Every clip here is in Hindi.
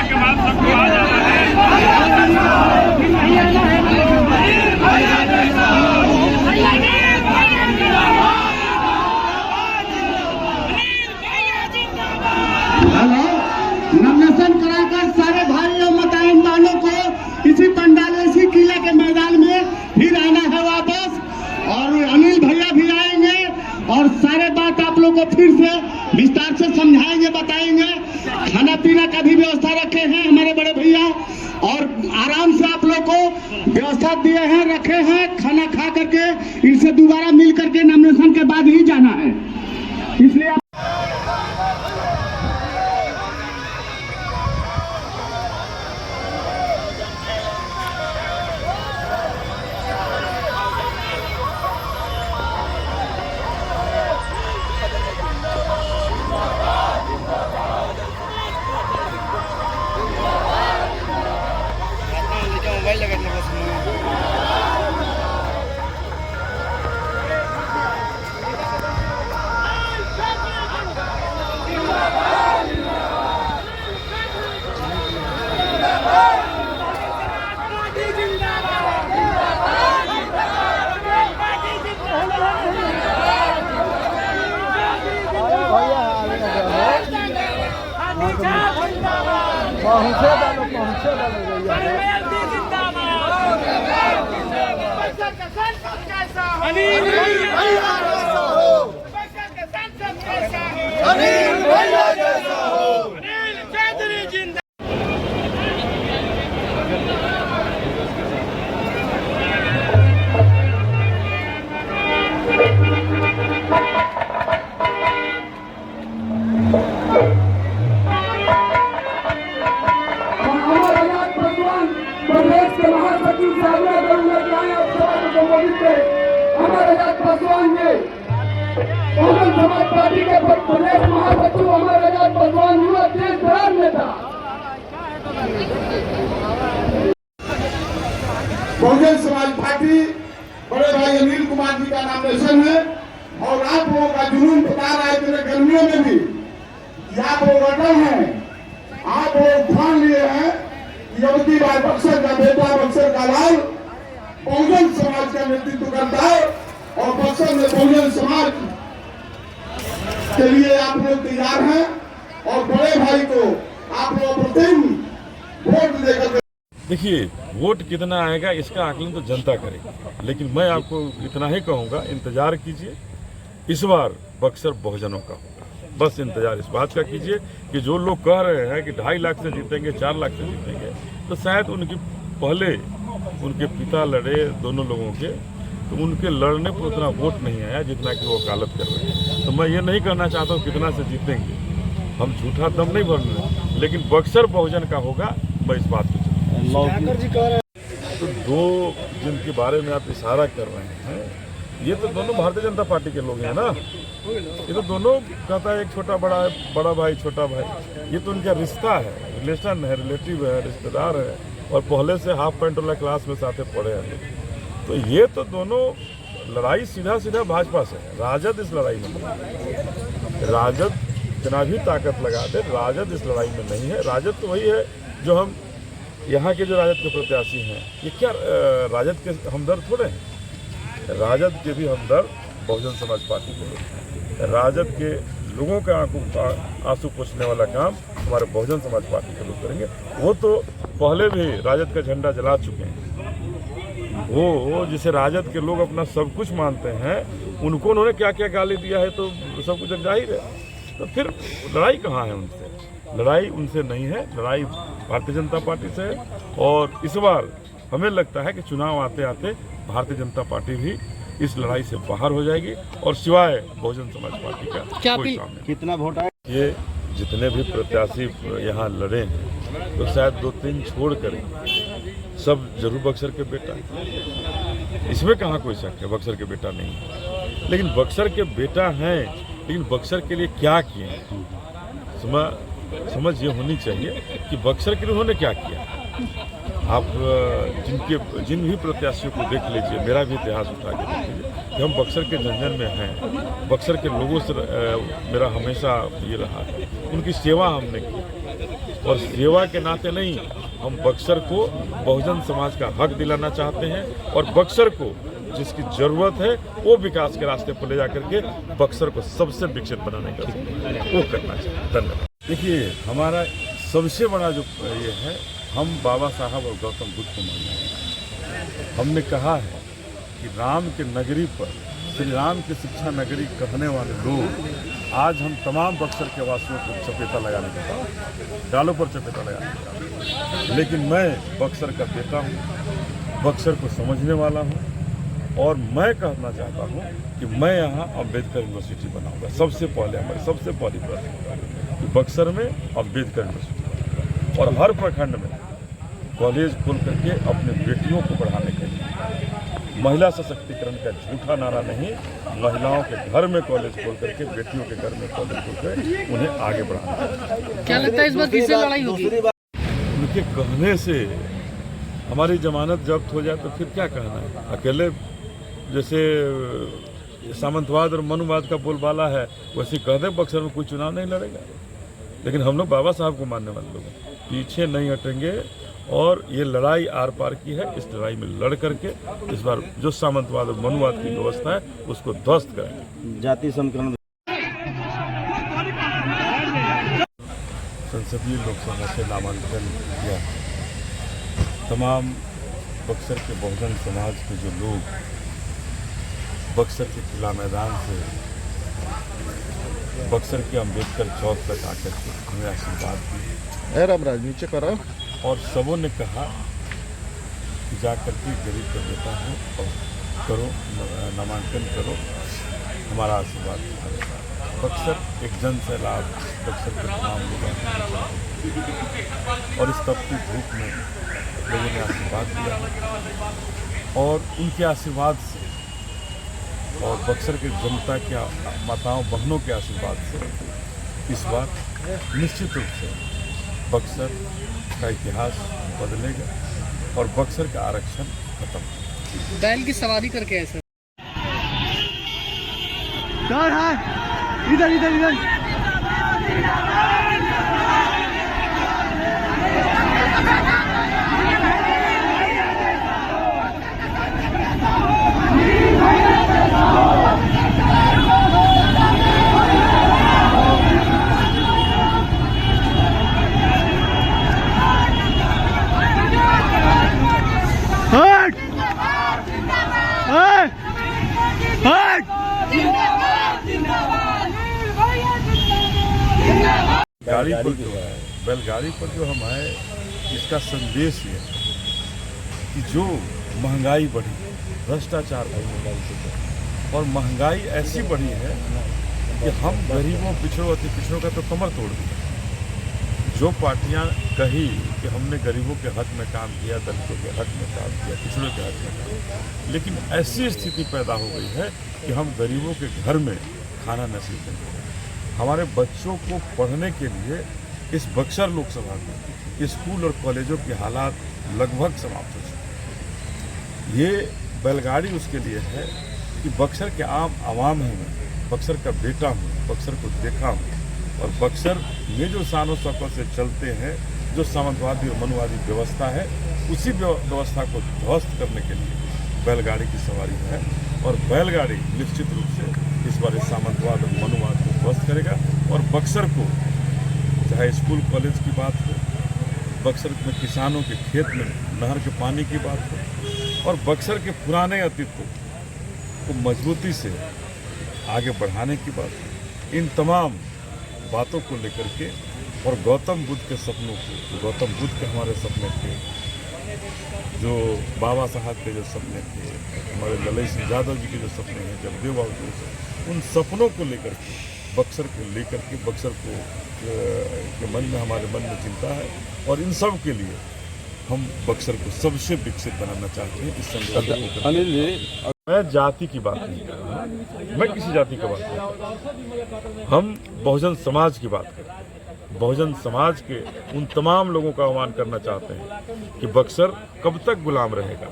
के बाद सबको आ जाना है। हेलो, नॉमिनेशन कराकर सारे भाई और मताइन वालों को इसी पंडाल इसी किले के मैदान में फिर आना है वापस, और अनिल भैया भी आएंगे और सारे बात आप लोग को फिर से विस्तार से समझाएंगे, बताएंगे। खाना पीना का भी व्यवस्था रखे हैं हमारे बड़े भैया, और आराम से आप लोग को व्यवस्था दिए हैं, रखे हैं। खाना खा करके इनसे दोबारा मिल करके नॉमिनेशन के बाद ही जाना है, इसलिए मोबाइल लगा था बस पहुंचे बहुजन समाज पार्टी के प्रदेश महासचिव अमर आजाद पासवान युवा देश भर नेता बहुजन समाज पार्टी बड़े भाई अनिल कुमार जी का नामिनेशन है, और आप लोगों का जुनून बता रहा है इतने गर्मियों में भी कि आप लोग अटल हैं, आप लोग ठान लिए हैं कि अब की बार बक्सर का बेटा बक्सर का लाल बहुजन समाज का नेतृत्व करता है, और बक्सर में बहुजन समाज के लिए आप लोग तैयार हैं, और बड़े भाई को आप लोग प्रतिदिन वोट देकर। देखिए, वोट कितना आएगा इसका आकलन तो जनता करेगी, लेकिन मैं आपको इतना ही कहूँगा, इंतजार कीजिए। इस बार बक्सर बहुजनों का होगा, बस इंतजार इस बात का कीजिए कि जो लोग कह रहे हैं कि 2.5 लाख से जीतेंगे, 4 लाख से जीतेंगे, तो शायद उनकी पहले उनके पिता लड़े दोनों लोगों के, तो उनके लड़ने पर उतना वोट नहीं आया जितना कि वो वकालत कर रहे हैं। तो मैं ये नहीं कहना चाहता हूँ कितना से जीतेंगे, हम झूठा दम नहीं भर रहे, लेकिन बक्सर बहुजन का होगा, मैं इस बात को तो दो जिनके बारे में आप इशारा कर रहे हैं, ये तो दोनों भारतीय जनता पार्टी के लोग हैं ना। ये तो दोनों कहता है एक छोटा बड़ा है, बड़ा भाई छोटा भाई, ये तो उनका रिश्ता है, रिलेशन है, रिलेटिव है, रिश्तेदार है, और पहले से हाफ पैंट वाला क्लास में साथे पढ़े हैं। तो ये तो दोनों लड़ाई सीधा सीधा भाजपा से है, राजद इस लड़ाई में नहीं। राजद जितना भी ताकत लगा दे, राजद इस लड़ाई में नहीं है। राजद तो वही है जो हम यहाँ के जो राजद के प्रत्याशी हैं, ये क्या राजद के हमदर्द थोड़े हैं। राजद के भी हमदर्द बहुजन समाज पार्टी के लोग हैं। राजद के लोगों के आंखों का आंसू पोंछने वाला काम हमारे बहुजन समाज पार्टी के लोग करेंगे। वो तो पहले भी राजद का झंडा जला चुके हैं। वो जिसे राजद के लोग अपना सब कुछ मानते हैं, उनको उन्होंने क्या क्या गाली दिया है तो सब कुछ जाहिर है। तो फिर लड़ाई कहाँ है उनसे? लड़ाई उनसे नहीं है, लड़ाई भारतीय जनता पार्टी से है। और इस बार हमें लगता है कि चुनाव आते आते भारतीय जनता पार्टी भी इस लड़ाई से बाहर हो जाएगी, और सिवाय बहुजन समाज पार्टी का कोई सामने। कितना वोट आए? ये जितने भी प्रत्याशी यहाँ लड़े हैं, तो शायद 2-3 छोड़ कर सब जरूर बक्सर के बेटा, इसमें कहाँ कोई शक है, बक्सर के बेटा नहीं है। लेकिन बक्सर के बेटा हैं, लेकिन बक्सर के लिए क्या किए, समझ ये होनी चाहिए कि बक्सर के लिए उन्होंने क्या किया। आप जिन भी प्रत्याशियों को देख लीजिए, मेरा भी इतिहास उठा के देख लीजिए, कि हम बक्सर के जंजन में हैं, बक्सर के लोगों से मेरा हमेशा ये रहा है, उनकी सेवा हमने की और सेवा के नाते नहीं, हम बक्सर को बहुजन समाज का हक दिलाना चाहते हैं और बक्सर को जिसकी ज़रूरत है वो विकास के रास्ते पर ले जा करके बक्सर को सबसे विकसित बनाने का वो करना चाहिए। धन्यवाद। देखिए, हमारा सबसे बड़ा जो ये है, हम बाबा साहब और गौतम बुद्ध को मानते हैं। हमने कहा है कि राम के नगरी पर श्री राम की शिक्षा नगरी कहने वाले लोग आज हम तमाम बक्सर के वासियों को चपेटा लगाने के बाद गालों पर चपेटा लगाने के बाद, लेकिन मैं बक्सर का बेटा हूँ, बक्सर को समझने वाला हूँ और मैं कहना चाहता हूँ कि मैं यहाँ अम्बेडकर यूनिवर्सिटी बनाऊंगा। सबसे पहले हमारी सबसे पहली बात कि बक्सर में अम्बेडकर यूनिवर्सिटी और हर प्रखंड में कॉलेज खोल करके अपने बेटियों को बढ़ाने के लिए महिला सशक्तिकरण का झूठा नारा नहीं, महिलाओं के घर में कॉलेज खोल करके बेटियों के घर में कॉलेज खोल कर उन्हें आगे बढ़ाना। क्या लगता है इस बार किससे लड़ाई होगी? उनके कहने से हमारी जमानत जब्त हो जाए तो फिर क्या कहना है। अकेले जैसे सामंतवाद और मनुवाद का बोलबाला है, वैसे कह दें बक्सर में कोई चुनाव नहीं लड़ेगा, लेकिन हम लोग बाबा साहब को मानने वाले लोग पीछे नहीं हटेंगे और ये लड़ाई आर पार की है। इस लड़ाई में लड़ करके इस बार जो सामंतवाद और मनुवाद की व्यवस्था है उसको ध्वस्त करेंगे। जाति समीकरण संसदीय लोकसभा से नामांकन किया, तमाम बक्सर के बहुजन समाज के जो लोग बक्सर के किला मैदान से बक्सर के अम्बेडकर चौक तक आकर के हमें आशीर्वाद दी नीचे करो और सबों ने कहा कि जा करके गरीब का बेटा है और करो नामांकन करो, हमारा आशीर्वाद तुम्हारे। बक्सर एक जन सैलाब बक्सर के तमाम लोग और इस तपती धूप में लोगों ने आशीर्वाद दिया और उनके आशीर्वाद से और बक्सर के जनता के माताओं बहनों के आशीर्वाद से इस बार निश्चित रूप से बक्सर का इतिहास बदलेगा और बक्सर का आरक्षण खत्म होगा। बैल की सवारी करके है सर। इधर इधर इधर गाड़ी पर जो है, बैलगाड़ी पर जो हम आए, इसका संदेश ये है कि जो महंगाई बढ़ी, भ्रष्टाचार बढ़ी और महंगाई ऐसी बढ़ी है कि हम गरीबों पिछड़ों अति पिछड़ों का तो कमर तोड़ दिया। जो पार्टियां कही कि हमने गरीबों के हक में काम किया, दलितों के हक में काम किया, पिछड़ों के हक में काम किया, लेकिन ऐसी स्थिति पैदा हो गई है कि हम गरीबों के घर में खाना नसीब नहीं हो रहा। हमारे बच्चों को पढ़ने के लिए इस बक्सर लोकसभा में स्कूल और कॉलेजों के हालात लगभग समाप्त हो चुके। ये बैलगाड़ी उसके लिए है कि बक्सर के आम आवाम हैं, मैं बक्सर का बेटा हूँ, बक्सर को देखा हूँ और बक्सर में जो शान और शौकत से चलते हैं, जो सामंतवादी और मनुवादी व्यवस्था है, उसी व्यवस्था को ध्वस्त करने के लिए बैलगाड़ी की सवारी है और बैलगाड़ी निश्चित रूप से इस बार इस सामंतवाद और मनुवाद को ध्वस्त करेगा और बक्सर को, चाहे स्कूल कॉलेज की बात हो, बक्सर में किसानों के खेत में नहर के पानी की बात हो और बक्सर के पुराने अस्तित्व को मजबूती से आगे बढ़ाने की बात हो, इन तमाम बातों को लेकर के और गौतम बुद्ध के सपनों को, गौतम बुद्ध के हमारे सपने थे, जो बाबा साहब के जो सपने थे, हमारे ललित सिंह यादव जी के जो सपने हैं, जगदेव बाबू के, उन सपनों को लेकर के बक्सर को लेकर के बक्सर को के मन में, हमारे मन में चिंता है और इन सब के लिए हम बक्सर को सबसे विकसित बनाना चाहते हैं। इस संकल्प को अनिल जी, मैं जाति की बात नहीं कर रहा हूँ, मैं किसी जाति की बात नहीं कर रहा, हम बहुजन समाज की बात कर रहे हैं। बहुजन समाज के उन तमाम लोगों का आह्वान करना चाहते हैं कि बक्सर कब तक गुलाम रहेगा,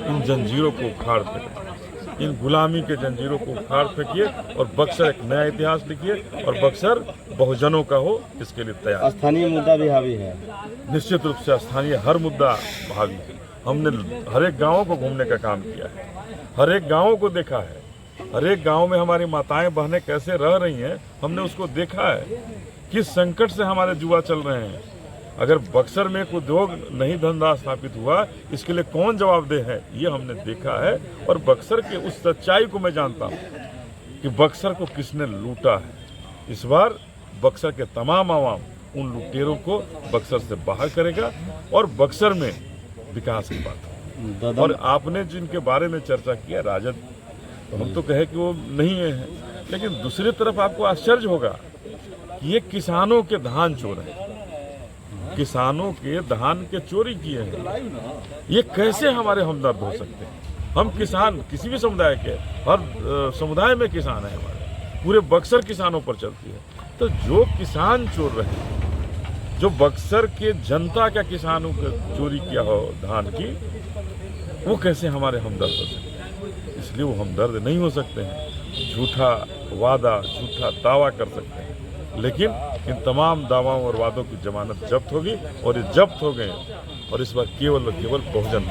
इन जंजीरों को उखाड़ देगा। इन गुलामी के जंजीरों को उखाड़ फेंकिए और बक्सर एक नया इतिहास लिखिए और बक्सर बहुजनों का हो, इसके लिए तैयार। स्थानीय मुद्दा भी हावी है। निश्चित रूप से स्थानीय हर मुद्दा भावी है। हमने हर एक गाँव को घूमने का काम किया है, हर एक गाँव को देखा है, हर एक गाँव में हमारी माताएं बहनें कैसे रह रही हैं हमने उसको देखा है, किस संकट से हमारे युवा चल रहे हैं। अगर बक्सर में कोई उद्योग नहीं धंधा स्थापित हुआ, इसके लिए कौन जवाबदेह है, ये हमने देखा है। और बक्सर के उस सच्चाई को मैं जानता हूँ कि बक्सर को किसने लूटा है। इस बार बक्सर के तमाम आवाम उन लुटेरों को बक्सर से बाहर करेगा और बक्सर में विकास की बात। और आपने जिनके बारे में चर्चा किया राजद, तो हम तो कहे कि वो नहीं है, लेकिन दूसरी तरफ आपको आश्चर्य होगा कि ये किसानों के धान चोर हैं, किसानों के धान के चोरी किए हैं। ये कैसे हमारे हमदर्द हो सकते हैं? हम किसान किसी भी समुदाय के, हर समुदाय में किसान है हमारे, पूरे बक्सर किसानों पर चलती है। तो जो किसान चोर रहे हैं, जो बक्सर के जनता का किसानों को चोरी किया हो धान की, वो कैसे हमारे हमदर्द हो सकते हैं? इसलिए वो हमदर्द नहीं हो सकते हैं। झूठा वादा, झूठा दावा कर सकते हैं, लेकिन इन तमाम दावाओं और वादों की जमानत जब्त होगी और ये जब्त हो गए और इस बार केवल और केवल बहुजन।